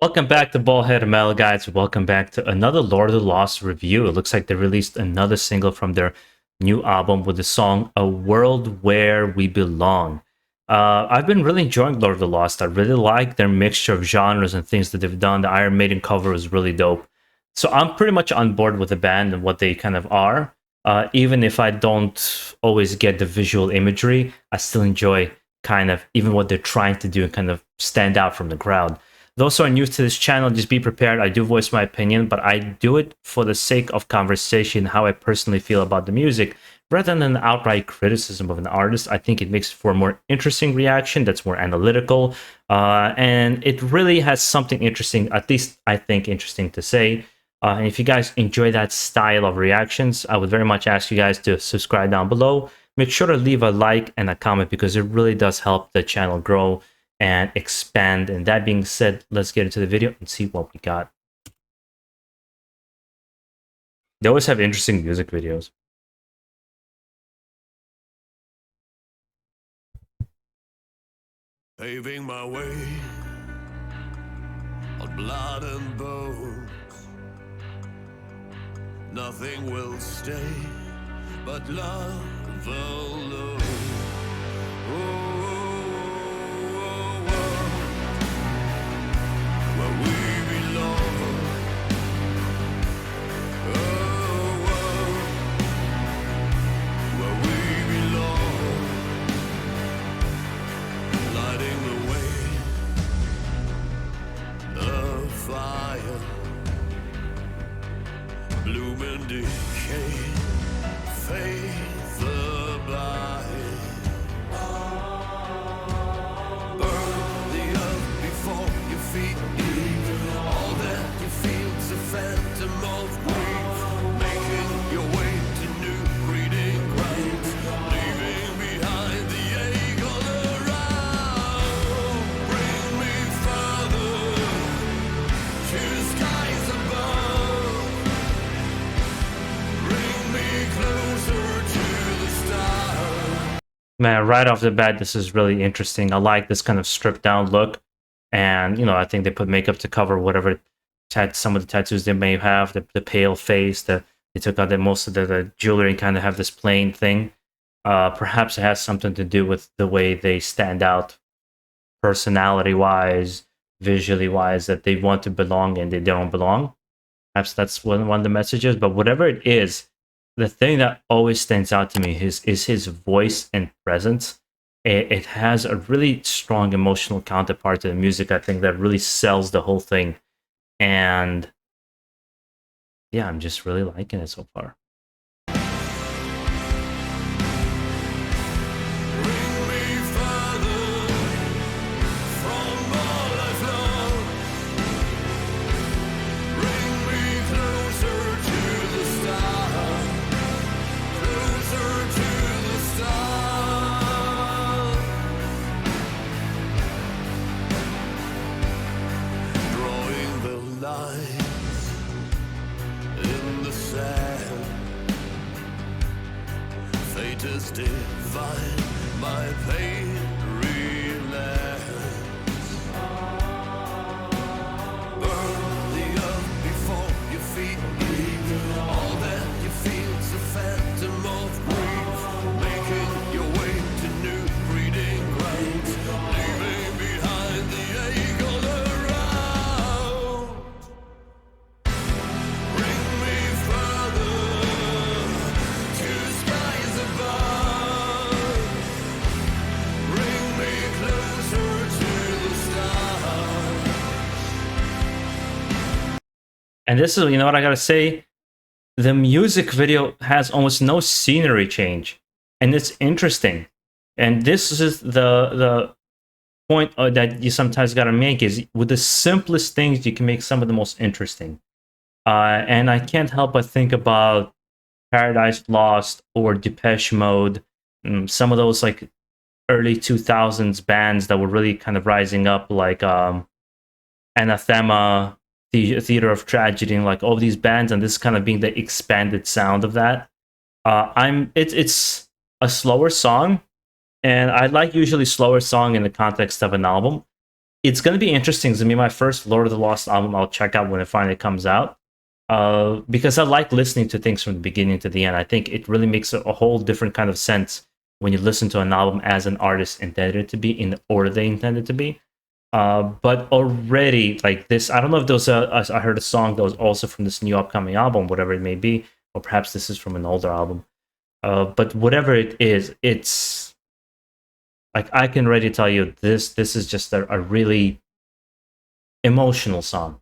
Welcome back to BaldHeaded Metal, guys. Welcome back to another Lord of the Lost review. It looks like they released another single from their new album with the song "A World Where We Belong." I've been really enjoying Lord of the Lost. I really like their mixture of genres and things that they've done. The Iron Maiden cover was really dope. So I'm pretty much on board with the band and what they kind of are. Even if I don't always get the visual imagery, I still enjoy kind of even what they're trying to do and kind of stand out from the crowd. Those who are new to this channel, just be prepared. I do voice my opinion, but I do it for the sake of conversation, how I personally feel about the music, rather than an outright criticism of an artist. I think it makes for a more interesting reaction that's more analytical, and it really has something interesting, at least I think interesting to say. And if you guys enjoy that style of reactions, I would very much ask you guys to subscribe down below. Make sure to leave a like and a comment because it really does help the channel grow and expand. And that being said, let's get into the video and see what we got. They always have interesting music videos. Paving my way on blood and bones. Nothing will stay but love alone. Where we belong. Where we belong. Lighting the way, a fire, bloom and decay, faith abide. Burn the earth before your feet leave. All that you feel's a phantom of grief, making your way to new breeding grounds, leaving behind the ache all around. Bring me further to skies above. Bring me closer to the stars. Man, right off the bat, this is really interesting. I like this kind of stripped down look. And, you know, I think they put makeup to cover whatever some of the tattoos they may have, the pale face, they took out most of the jewelry and kind of have this plain thing. Perhaps it has something to do with the way they stand out personality-wise, visually-wise, that they want to belong and they don't belong. Perhaps that's one of the messages, but whatever it is, the thing that always stands out to me is his voice and presence. It has a really strong emotional counterpart to the music, I think, that really sells the whole thing. And yeah, I'm just really liking it so far. Bring me further from all I've loved. Bring me closer to the stars, closer to the stars. Drawing the lines in the sand. Fate is divine, my pain relents. Burn the earth before your feet leave. All that you feel's a phantom of grief, making your way to new breeding grounds, leaving behind the ache all around. Bring me further to skies above. Bring me closer to the stars. And this is, you know what I gotta say? The music video has almost no scenery change, and it's interesting. And this is the point that you sometimes gotta make is with the simplest things, you can make some of the most interesting. And I can't help but think about Paradise Lost or Depeche Mode, some of those like early 2000s bands that were really kind of rising up, like Anathema, the Theater of Tragedy, and like all these bands, and this kind of being the expanded sound of that. It's a slower song, and I like usually slower song in the context of an album. it's going to be interesting. It's going to be my first Lord of the Lost album I'll check out when it finally comes out. Because I like listening to things from the beginning to the end. I think it really makes a whole different kind of sense when you listen to an album as an artist intended it to be, in the order they intended to be. But already, like this, I don't know if those. I heard a song that was also from this new upcoming album, whatever it may be, or perhaps this is from an older album. But whatever it is, it's like I can already tell you this. This is just a really emotional song.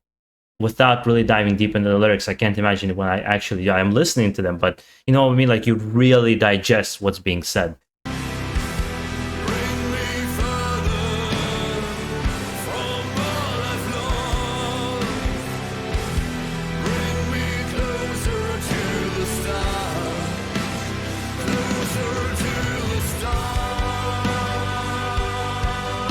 Without really diving deep into the lyrics, I can't imagine when I actually I'm listening to them. But you know what I mean? Like you really digest what's being said. Bring me further from all I've lost. Bring me closer to the stars, closer to the stars, closer to the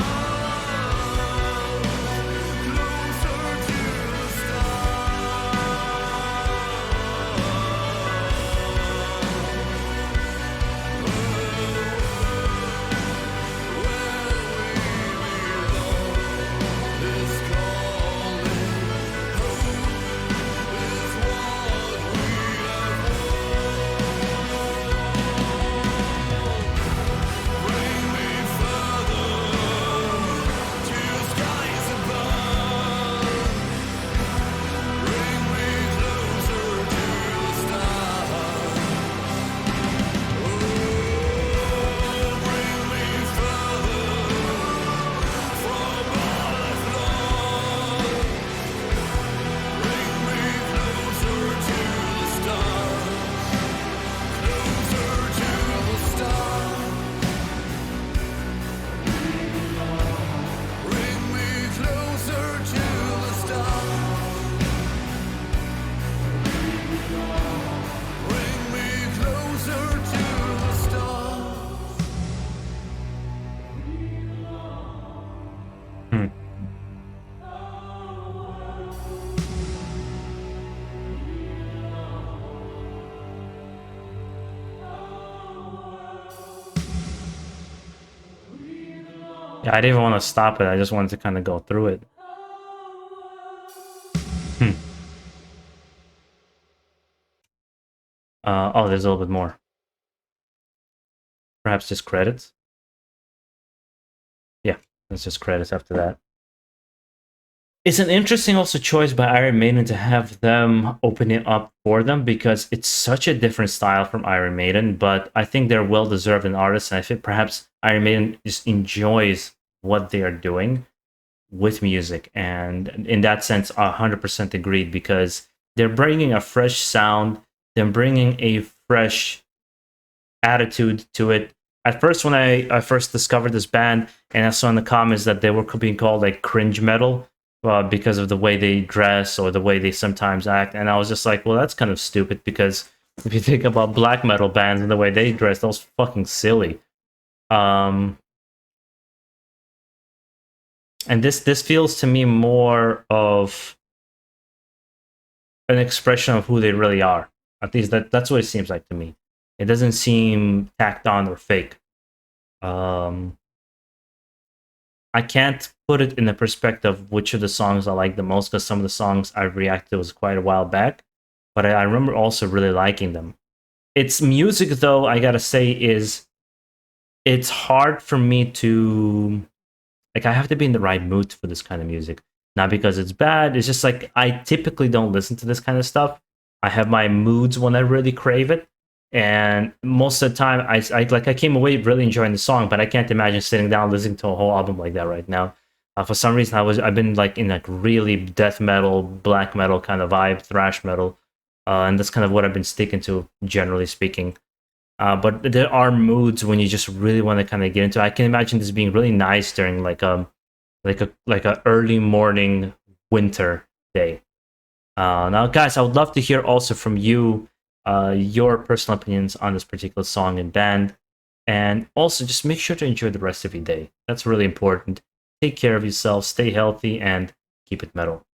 Hmm. Yeah, I didn't even want to stop it. I just wanted to kind of go through it. Hmm. Oh, there's a little bit more. Perhaps just credits. Yeah, it's just credits after that. It's an interesting also choice by Iron Maiden to have them open it up for them because it's such a different style from Iron Maiden, but I think they're well deserved an artist, and I think perhaps Iron Maiden just enjoys what they are doing with music, and in that sense, 100% agreed because they're bringing a fresh sound, they're bringing a fresh attitude to it. At first, when I first discovered this band, and I saw in the comments that they were being called like cringe metal because of the way they dress or the way they sometimes act, and I was just like, well, that's kind of stupid because if you think about black metal bands and the way they dress, that was fucking silly. Um, and this feels to me more of an expression of who they really are. At least that's what it seems like to me. It doesn't seem tacked on or fake. Um, I can't put it in the perspective of which of the songs I like the most because some of the songs I reacted to was quite a while back, but I remember also really liking them. Its music, though, I gotta say, is it's hard for me to like. I have to be in the right mood for this kind of music. Not because it's bad. It's just like I typically don't listen to this kind of stuff. I have my moods when I really crave it, and most of the time, I came away really enjoying the song, but I can't imagine sitting down listening to a whole album like that right now. For some reason, I've been like in like really death metal, black metal kind of vibe, thrash metal, and that's kind of what I've been sticking to, generally speaking. But there are moods when you just really want to kind of get into it. I can imagine this being really nice during like a early morning winter day. Now, guys, I would love to hear also from you your personal opinions on this particular song and band. And also, just make sure to enjoy the rest of your day. That's really important. Take care of yourself, stay healthy, and keep it metal.